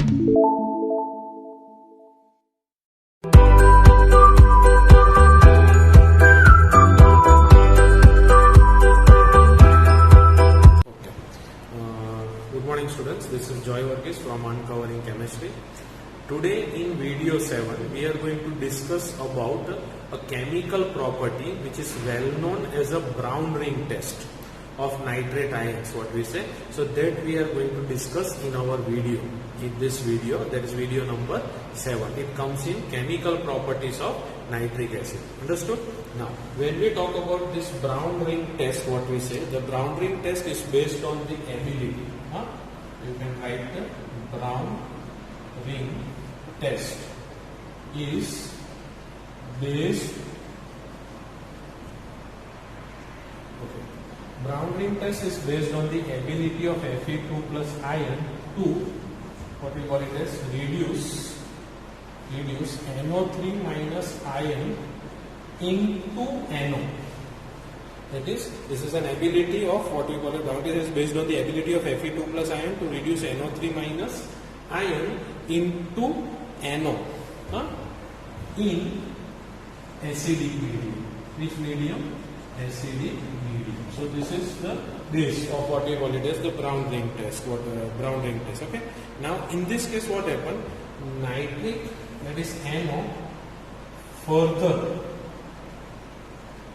Good morning students, this is Joy Varghese from Uncovering Chemistry. Today in video 7 we are going to discuss about a chemical property which is well known as a Brown ring test of nitrate ions, what we say. So that we are going to discuss in our video, in this video, that is video number 7. It comes in chemical properties of nitric acid. Understood? Now when we talk about this Brown ring test, what we say, the Brown ring test is based on the ability. You can write the Brown ring test is based. Brown ring test is based on the ability of Fe2 plus ion to what we call it as reduce NO3 minus ion into NO. That is, this is an ability of what we call it, Brown test is based on the ability of Fe2 plus ion to reduce NO3 minus ion into NO in acidic medium. Which medium? Acidic medium. So this is the base of what we call it as the Brown ring test. Brown ring test. Okay. Now in this case, what happened? Nitric, that is NO, further.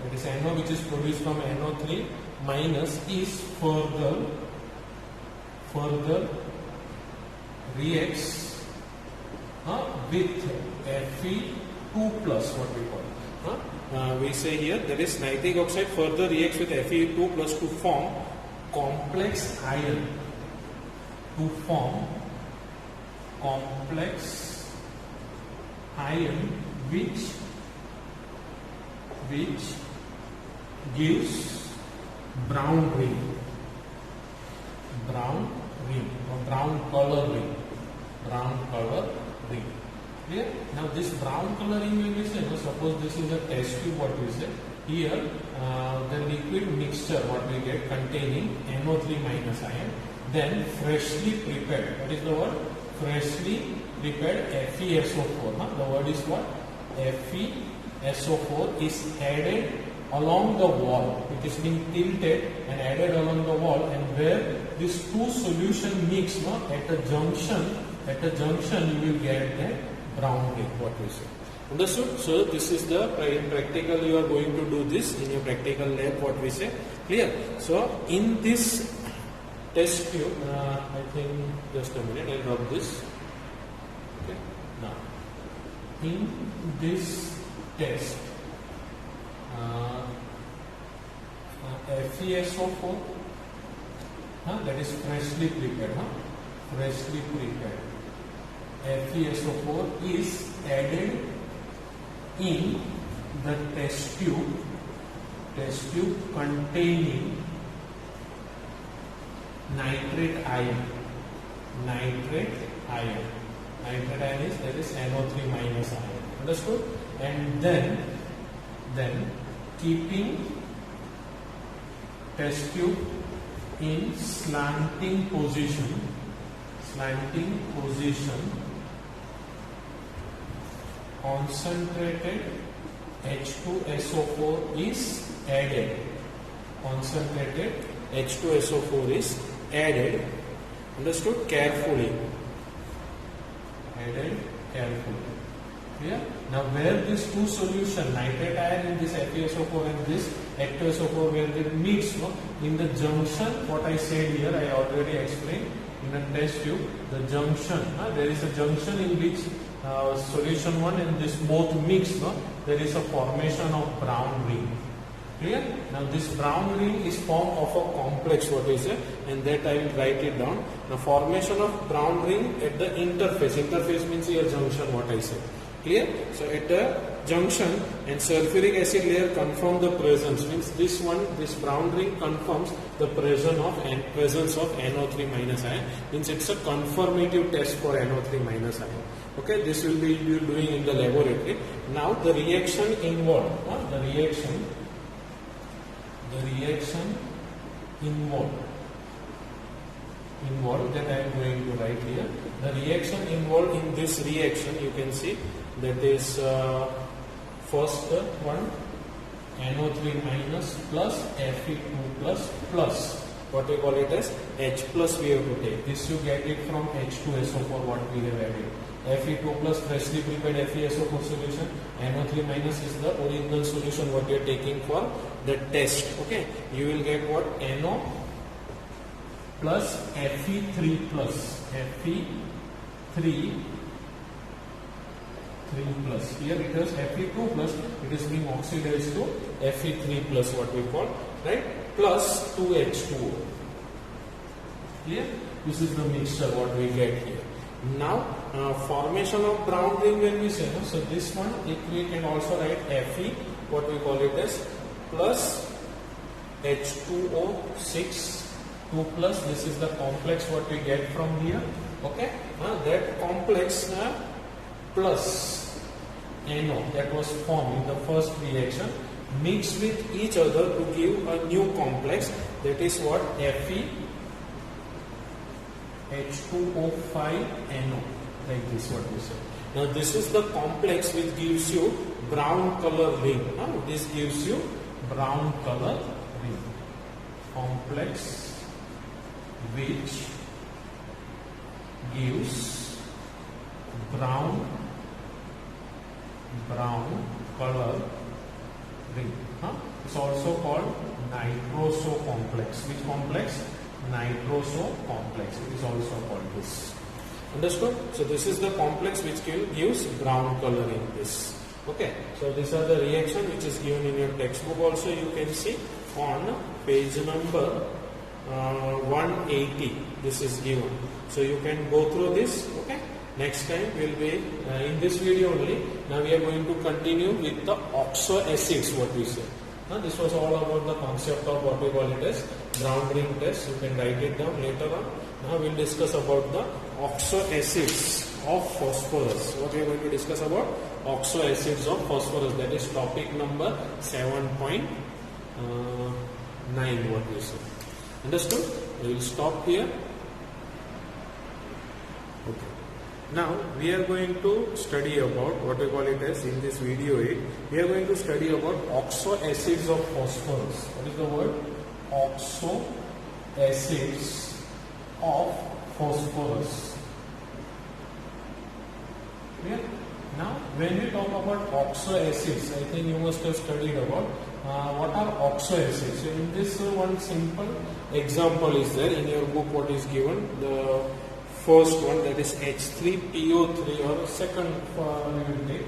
That is NO which is produced from NO3 minus is further reacts with Fe2 plus, what we call it. We say here that is nitric oxide further reacts with Fe2 plus to form complex ion. To form complex ion which gives brown ring or brown color ring. Clear? Now this brown coloring will be say, suppose this is a test tube, what we say. Here the liquid mixture what we get containing NO3 minus ion, then freshly prepared, what is the word? Freshly prepared FeSO4. The word is what? FeSO4 is added along the wall. It is being tilted and added along the wall, and where these two solution mix at a junction you will get the brown ring, what we say. Understood? So this is the in practical, you are going to do this in your practical lab, what we say. Clear? So in this test tube, I think just a minute, I'll drop this. Okay. Now in this test, FeSO4 that is freshly prepared. FeSO4 is added in the test tube containing nitrate ion. Nitrate ion is, that is NO3 minus ion. Understood? And then keeping test tube in slanting position, concentrated H2SO4 is added. Concentrated H2SO4 is added. Understood? Carefully. Added carefully. Yeah? Now where these two solution, nitrate ion in this FeSO4 and this H2SO4, where they mix in the junction, what I said here, I already explained in a test tube, the junction, there is a junction in which solution 1 and this both mix, there is a formation of brown ring. Clear? Now this brown ring is formed of a complex, what we say, and that I will write it down. The formation of brown ring at the interface. Interface means here junction, what I say. Clear? So at the junction, and sulfuric acid layer confirm the presence, means this brown ring confirms the presence of NO3 minus ion, means it's a confirmative test for NO3 minus ion. Okay, this will be you doing in the laboratory. Now the reaction involved, the reaction involved involved that I am going to write here. The reaction involved in this reaction, you can see that is first one, NO3 minus plus Fe2 plus what we call it as H plus we have to take. This you get it from H2SO4 what we have added. Fe2 plus freshly prepared FeSO4 solution. NO3 minus is the original solution what you are taking for the test. Okay, you will get what? NO plus Fe3 plus Fe3 plus. Here it is Fe2 plus, it is being oxidized to Fe3 plus what we call, right? Plus 2H2O. Clear? This is the mixture what we get here. Now formation of brown ring when we say, no? So this one we can also write Fe, what we call it as plus H2O6 2 plus. This is the complex what we get from here. Okay, that complex plus NO that was formed in the first reaction mixed with each other to give a new complex, that is what? Fe H2O5NO, like this what we say. Now this is the complex which gives you brown color ring. This gives you brown color ring. Complex which gives brown color ring. It's also called nitroso complex. Which complex? Nitroso complex. It is also called this. Understood? So this is the complex which gives brown color in this. Okay. So these are the reaction which is given in your textbook. Also you can see on page number 180. This is given. So you can go through this. Okay. Next time we will be in this video only. Now we are going to continue with the oxo acids what we say. This was all about the concept of what we call it as brown ring test. You can write it down later on. Now we will discuss about the oxo acids of phosphorus. What we are going to discuss about? Oxo acids of phosphorus. That is topic number 7.9 what we say. Understood? We will stop here. Okay. Now we are going to study about what we call it as in this video 8. We are going to study about oxo acids of phosphorus. What is the word? Oxo acids of phosphorus. Clear? Now when we talk about oxo acids, I think you must have studied about what are oxo acids. So in this one simple example is there in your book what is given. The first one, that is H3PO3, or second we will take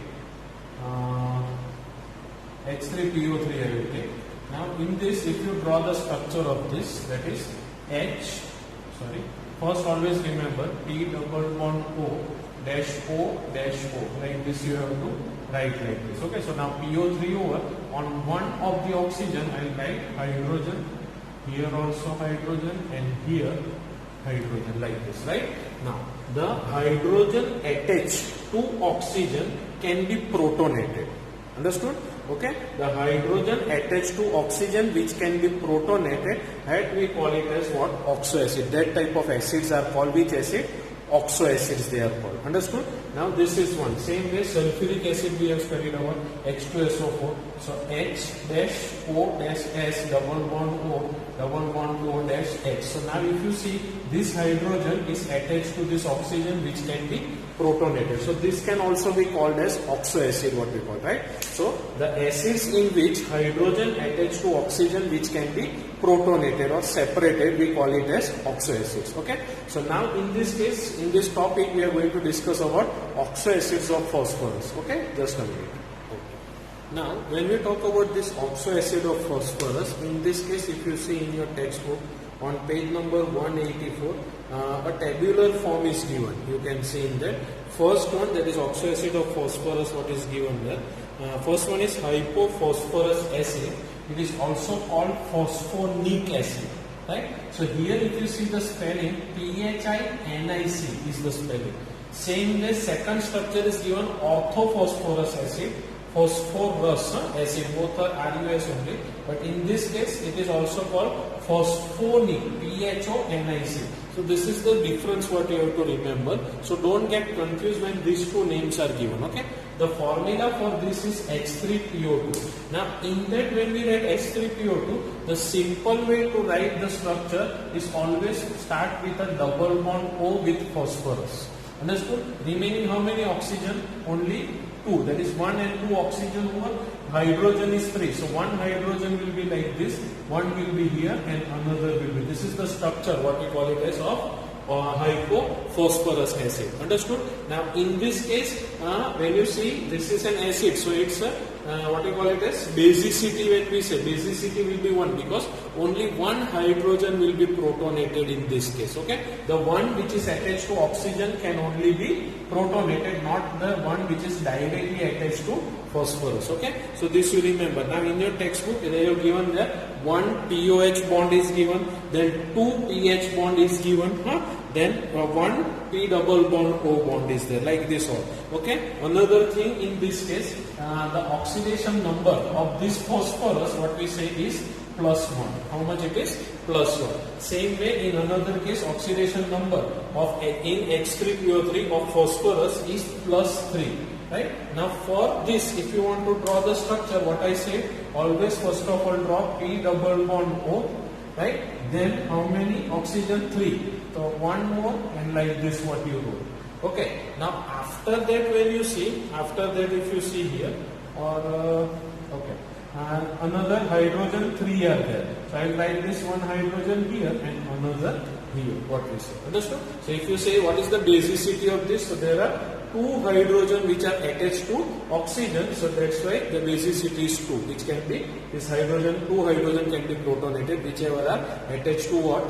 H3PO3 I will take. Now in this, if you draw the structure of this, that is first always remember P double bond O dash O dash O, like this you have to write like this. Okay, so now PO3 over, on one of the oxygen I will write hydrogen, here also hydrogen, and here hydrogen, like this, right? Now the hydrogen attached to oxygen can be protonated. Understood? Okay, the hydrogen attached to oxygen which can be protonated, that we call it as what? Oxo acid. That type of acids are called which acid? Oxo acids they are called. Understood? Now this is one. Same way sulfuric acid we have studied about H2SO4. So H dash O dash S double bond O dash H. So now if you see, this hydrogen is attached to this oxygen which can be protonated. So this can also be called as oxo acid, what we call, right? So the acids in which hydrogen attached to oxygen which can be protonated or separated, we call it as oxo acids. Okay. So now in this case, in this topic, we are going to discuss about oxo acids of phosphorus. Okay. Just a minute. Now, when we talk about this oxo acid of phosphorus, in this case, if you see in your textbook, on page number 184, a tabular form is given. You can see in that. First one, that is oxo acid of phosphorus, what is given there. First one is hypophosphorus acid. It is also called phosphonic acid. Right? So here if you see the spelling, PHINIC is the spelling. Same way, second structure is given orthophosphorus acid. phosphorus acid. Both are RUS only, but in this case it is also called phosphonic, PHONIC. So this is the difference what you have to remember. So don't get confused when these two names are given. Okay. The formula for this is H3PO2. Now in that when we write H3PO2, the simple way to write the structure is always start with a double bond O with phosphorus. Understood? Remaining how many oxygen? Only 2. That is 1 and 2 oxygen over. Hydrogen is 3. So one hydrogen will be like this, one will be here and another will be. This is the structure what we call it as of hypophosphorus acid. Understood? Now in this case, when you see this is an acid, so it's a what we call it as basicity. When we say basicity will be 1 because only one hydrogen will be protonated in this case. Okay, the one which is attached to oxygen can only be protonated, not the one which is directly attached to phosphorus. Okay, so this you remember. Now in your textbook they have given that one POH bond is given, then 2 PH bond is given, then one P double bond O bond is there, like this all. Okay, another thing in this case, the oxidation number of this phosphorus what we say is +1. How much it is? +1. Same way in another case, oxidation number of in H3PO3 of phosphorus is +3. Right? Now for this, if you want to draw the structure, what I said, always first of all draw P double bond O, right? Then how many? Oxygen 3. So one more and like this what you do. Okay. Now after that when you see, after that if you see here, or okay, another hydrogen 3 are there. So I will write this one hydrogen here and another here. What we say. Understood? So if you say what is the basicity of this, so there are 2 hydrogen which are attached to oxygen, so that's why the basicity is 2, which can be this hydrogen, 2 hydrogen can be protonated, whichever are attached to what?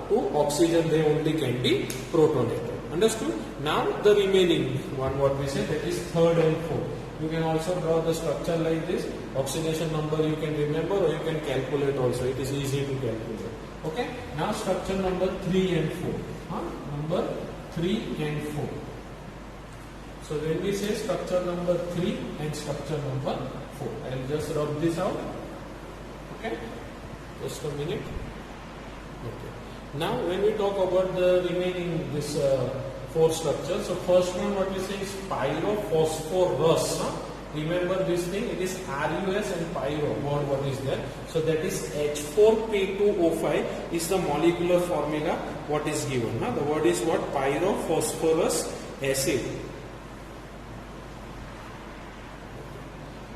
To oxygen, they only can be protonated. Understood? Now the remaining one what we say, that is third and fourth. You can also draw the structure like this. Oxidation number you can remember or you can calculate also. It is easy to calculate. Okay? Now structure number 3 and 4. Number 3 and 4. So when we say structure number 3 and structure number 4, I will just rub this out. Okay, just a minute. Okay. Now when we talk about the remaining this 4 structures, so first one what we say is pyrophosphorus. Remember this thing, it is RUS and pyro bond what is there. So that is H4P2O5 is the molecular formula what is given. The word is what? Pyrophosphorus acid.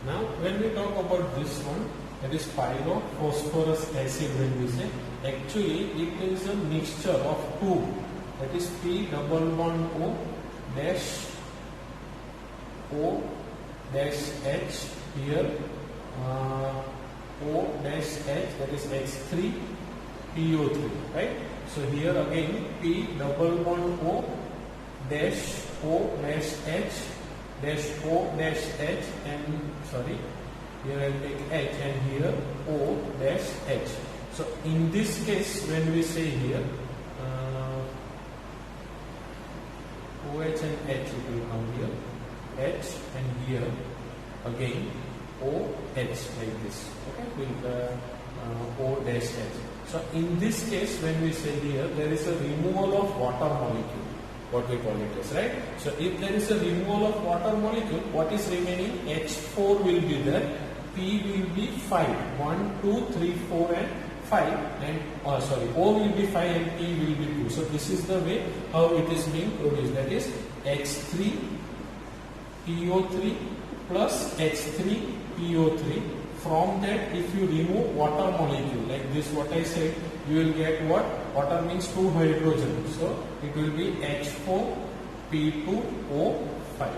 Now when we talk about this one, that is pyrophosphorus acid, when we say, actually it is a mixture of 2, that is P double bond O dash O dash H here, O dash H, that is H3 PO3, right? So here again P double bond O dash O dash H dash O dash H and sorry, here I will take H and here O dash H. So in this case when we say here OH and H, it will come here H and here again OH like this. Okay, with O dash H. So in this case when we say here there is a removal of water molecule, what we call it as, right? So if there is a removal of water molecule, what is remaining? H4 will be there, P will be 5, 1, 2, 3, 4 and 5 and O will be 5 and P will be 2. So this is the way how it is being produced, that is H3 PO3 plus H3 PO3. From that if you remove water molecule like this what I said, you will get what? Water means 2 hydrogen. So it will be H4P2O5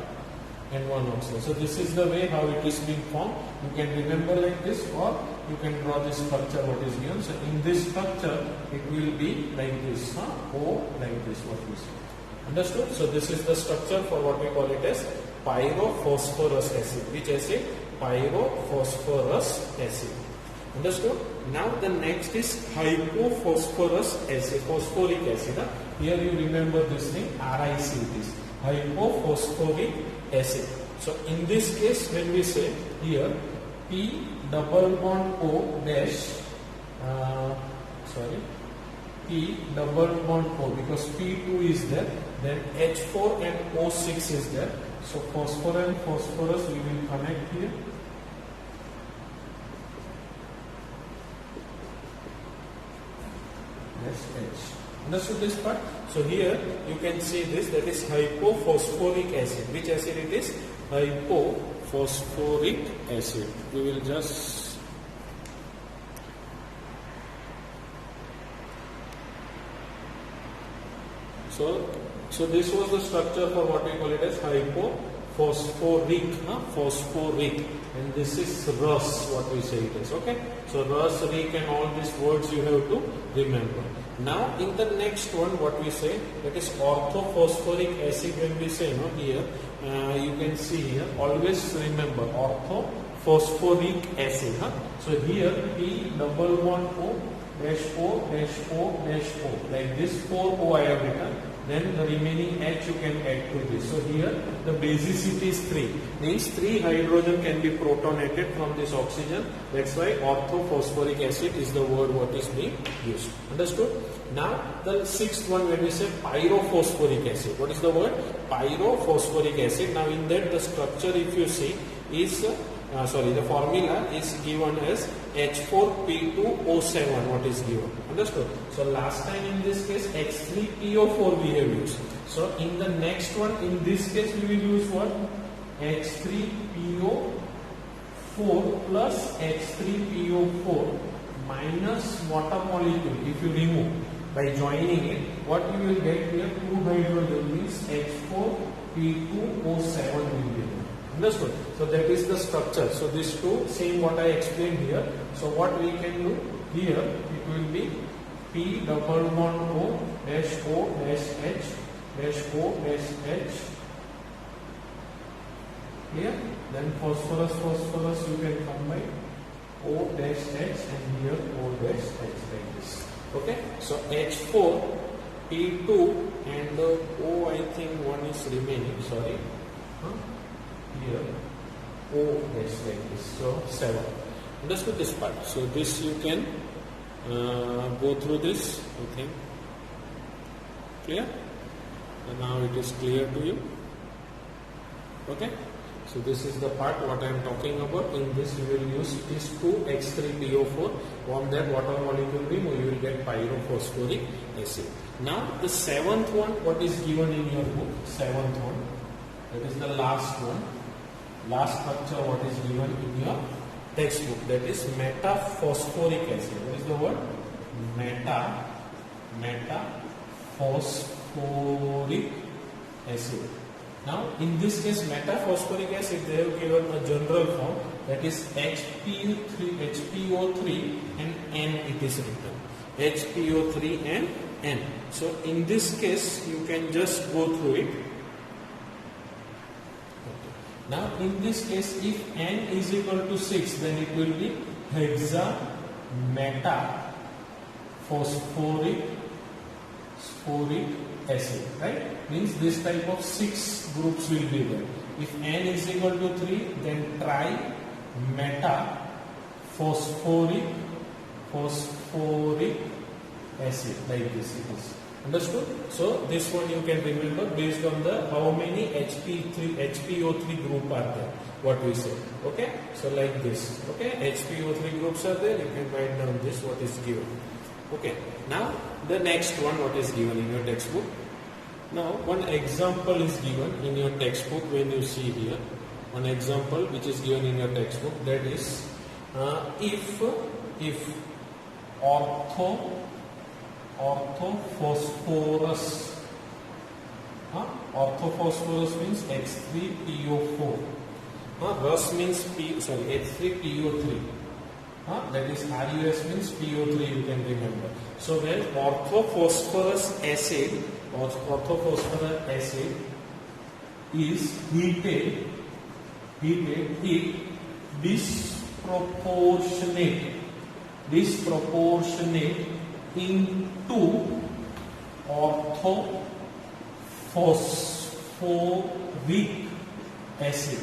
and 1 oxygen. So this is the way how it is being formed. You can remember like this or you can draw this structure what is given. So in this structure it will be like this, O like this what we see. Understood? So this is the structure for what we call it as pyrophosphorus acid. Which acid? Pyrophosphorus acid. Understood? Now the next is hypophosphorus acid, phosphoric acid. Here you remember this thing, RIC it is. hypophosphoric acid. So in this case, when we say here P double bond O dash, P double bond O, because P2 is there, then H4 and O6 is there. So phosphorus and phosphorus we will connect here. That's H. Understood this part? So here you can see this, that is hypophosphoric acid. Which acid it is? Hypophosphoric acid. We will just so this was the structure for what we call it as hypophosphoric, phosphoric, and this is Rus, what we say it is. Okay, so Rus, Ric, and all these words you have to remember. Now in the next one, what we say, that is orthophosphoric acid. When we say here, you can see here, always remember orthophosphoric acid. So here P double bond O dash O dash O dash O, like this 4 O I have written. Then the remaining H you can add to this. So here the basicity is 3. Means 3 hydrogen can be protonated from this oxygen. That's why orthophosphoric acid is the word what is being used. Understood? Now the sixth one, when we say pyrophosphoric acid. What is the word? Pyrophosphoric acid. Now in that the structure, if you see, is the formula is given as H4P2O7, what is given. Understood? So last time in this case H3PO4 we have used. So in the next one, in this case we will use what? H3PO4 plus H3PO4 minus water molecule. If you remove by joining it, what you will get here? 2 hydrogen means H4P2O7 will be there. Understood? So that is the structure. So these two, same what I explained here. So what we can do here, it will be P double bond O dash H dash O dash H. Clear? Then phosphorus you can combine O dash H and here O dash H, like this. Okay? So H4, P2 and O, I think one is remaining. Sorry. Here O dash, like this. So 7. Understood this part? So this you can go through this. Okay. Clear? And now it is clear to you. Okay. So this is the part what I am talking about. In this you will use these 2 H3PO4. From that water molecule remove, you will get pyrophosphoric acid. Now the 7th one, what is given in your book? 7th one. That is the last one. Last structure what is given in your textbook, that is metaphosphoric acid. What is the word? Metaphosphoric acid. Now in this case metaphosphoric acid, they have given a general form, that is HPO3 and N it is written. HPO3 and N. So in this case you can just go through it. Now in this case, if N is equal to 6, then it will be hexametaphosphoric acid, right? Means this type of 6 groups will be there. If N is equal to 3, then trimetaphosphoric acid, like this it is. Understood? So this one you can remember based on the how many HPO3 group are there, what we say. Okay? So like this. Okay? HPO3 groups are there, you can write down this what is given. Okay. Now the next one what is given in your textbook. Now one example is given in your textbook. When you see here one example which is given in your textbook, that is if orthophosphorus. Orthophosphorus means H3PO4. Rus means H3PO3. That is RUS means PO3, you can remember. So when orthophosphorus acid is heated, it disproportionate into orthophosphorus orthophosphoric acid,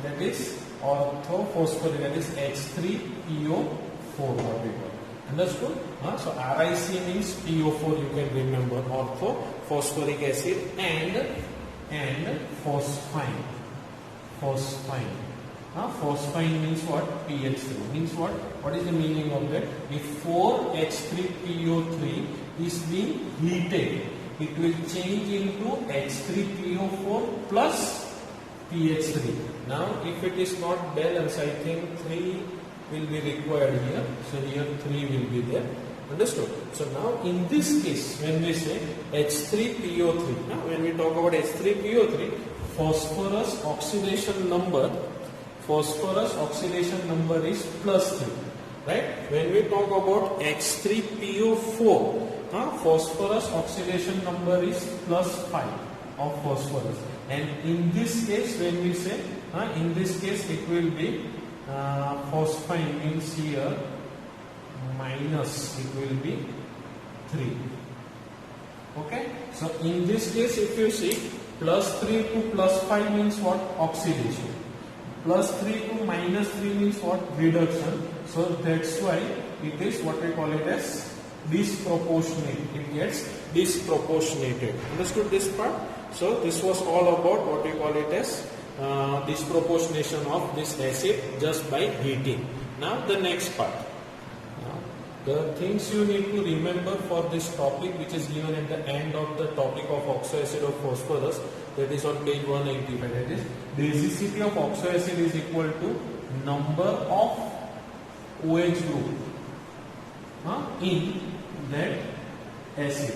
that is orthophosphoric, that is H3PO4, what we call. Understood? So RIC means PO4, you can remember, orthophosphoric acid, and phosphine. Phosphine means what? pH3. Means what? What is the meaning of that? If 4H3PO3 is being heated, it will change into H3PO4 plus pH3. Now, if it is not balanced, I think 3 will be required here. So here 3 will be there. Understood? So now in this case, when we say H3PO3, now when we talk about H3PO3, phosphorus oxidation number is plus 3. Right? When we talk about H3PO4, phosphorus oxidation number is plus 5 of phosphorus. And in this case, when we say, in this case it will be phosphine means here minus, it will be 3. Okay? So in this case, if you see, plus 3 to plus 5 means what? Oxidation. Plus 3 to minus 3 means what? Reduction. So that's why it is what we call it as disproportionate. It gets disproportionated. Understood this part? So this was all about what we call it as disproportionation of this acid just by heating. Now the next part. The things you need to remember for this topic, which is given at the end of the topic of oxoacid of phosphorus, that is on page 185. That is, basicity of oxoacid is equal to number of OH group in that acid.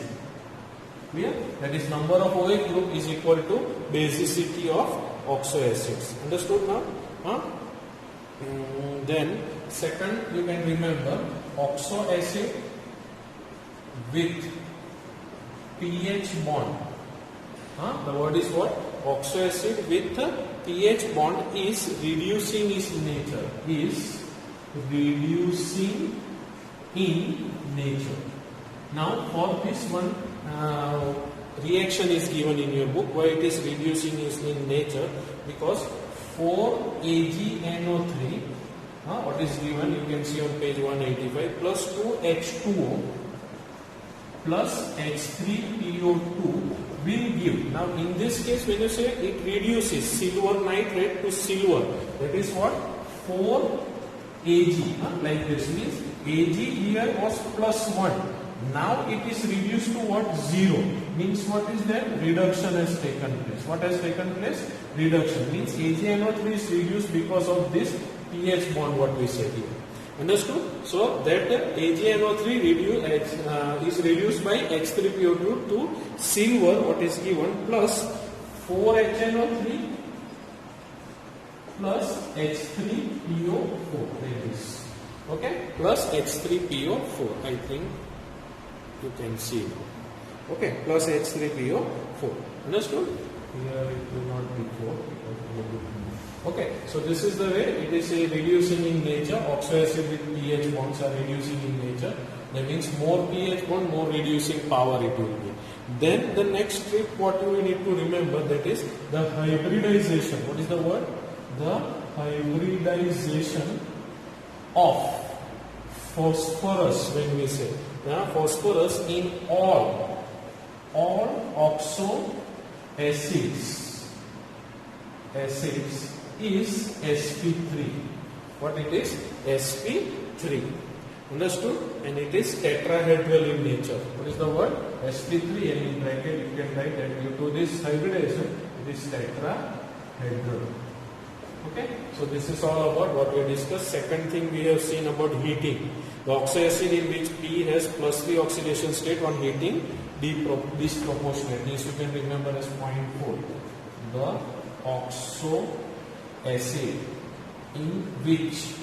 Clear? That is, number of OH group is equal to basicity of oxoacids. Understood now? Then second, you can remember oxoacid with pH bond. The word is what? Oxoacid with pH bond is reducing its nature. Is reducing in nature. Now for this one, reaction is given in your book. Why it is reducing is in nature? Because 4AgNO3, what is given, you can see on page 185, plus 2H2O plus H3PO2 will give. Now in this case, when you say it reduces silver nitrate to silver, that is what? 4Ag, like this means Ag here was plus 1. Now it is reduced to what? 0. Means what is that? Reduction has taken place. What has taken place? Reduction. Means AgNO3 is reduced because of this pH bond, what we said here. Understood? So that AgNO3 is reduced by H3PO2 to silver, what is given, plus 4HNO3 plus H3PO4. Like this. Okay? Plus H3PO4. I think you can see now. Okay? Plus H3PO4. Understood? Here it will not be 4. Okay, so this is the way it is reducing in nature. Oxoacid with pH bonds are reducing in nature. That means more pH bond, more reducing power it will be. Then the next step, what you need to remember, that is the hybridization. What is the word? The hybridization of phosphorus. When we say phosphorus in all oxo acids is sp3. What it is? sp3. Understood? And it is tetrahedral in nature. What is the word? sp3, and in bracket you can write that due to this hybridization it is tetrahedral. Okay? So this is all about what we discussed. Second thing we have seen about heating. The oxoacid in which P has plus 3 oxidation state on heating disproportionate. This you can remember as 0.4. The oxoacid in which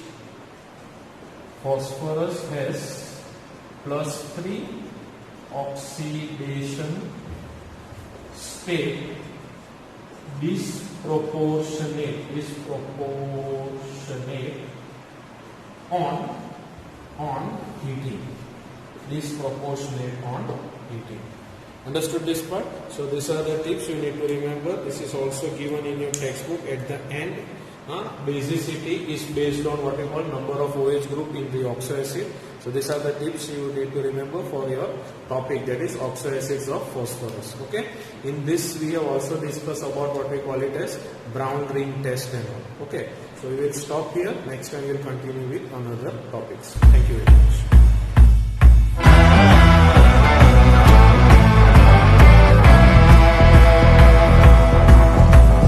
phosphorus has plus 3 oxidation state disproportionate on heating. Disproportionate on heating. Understood this part? So these are the tips you need to remember. This is also given in your textbook at the end. Basicity is based on what you call number of OH group in the oxo acid. So these are the tips you need to remember for your topic, that is oxo acids of phosphorus. Okay. In this we have also discussed about what we call it as brown ring test and all. Okay. So we will stop here. Next time we will continue with another topics. Thank you very much.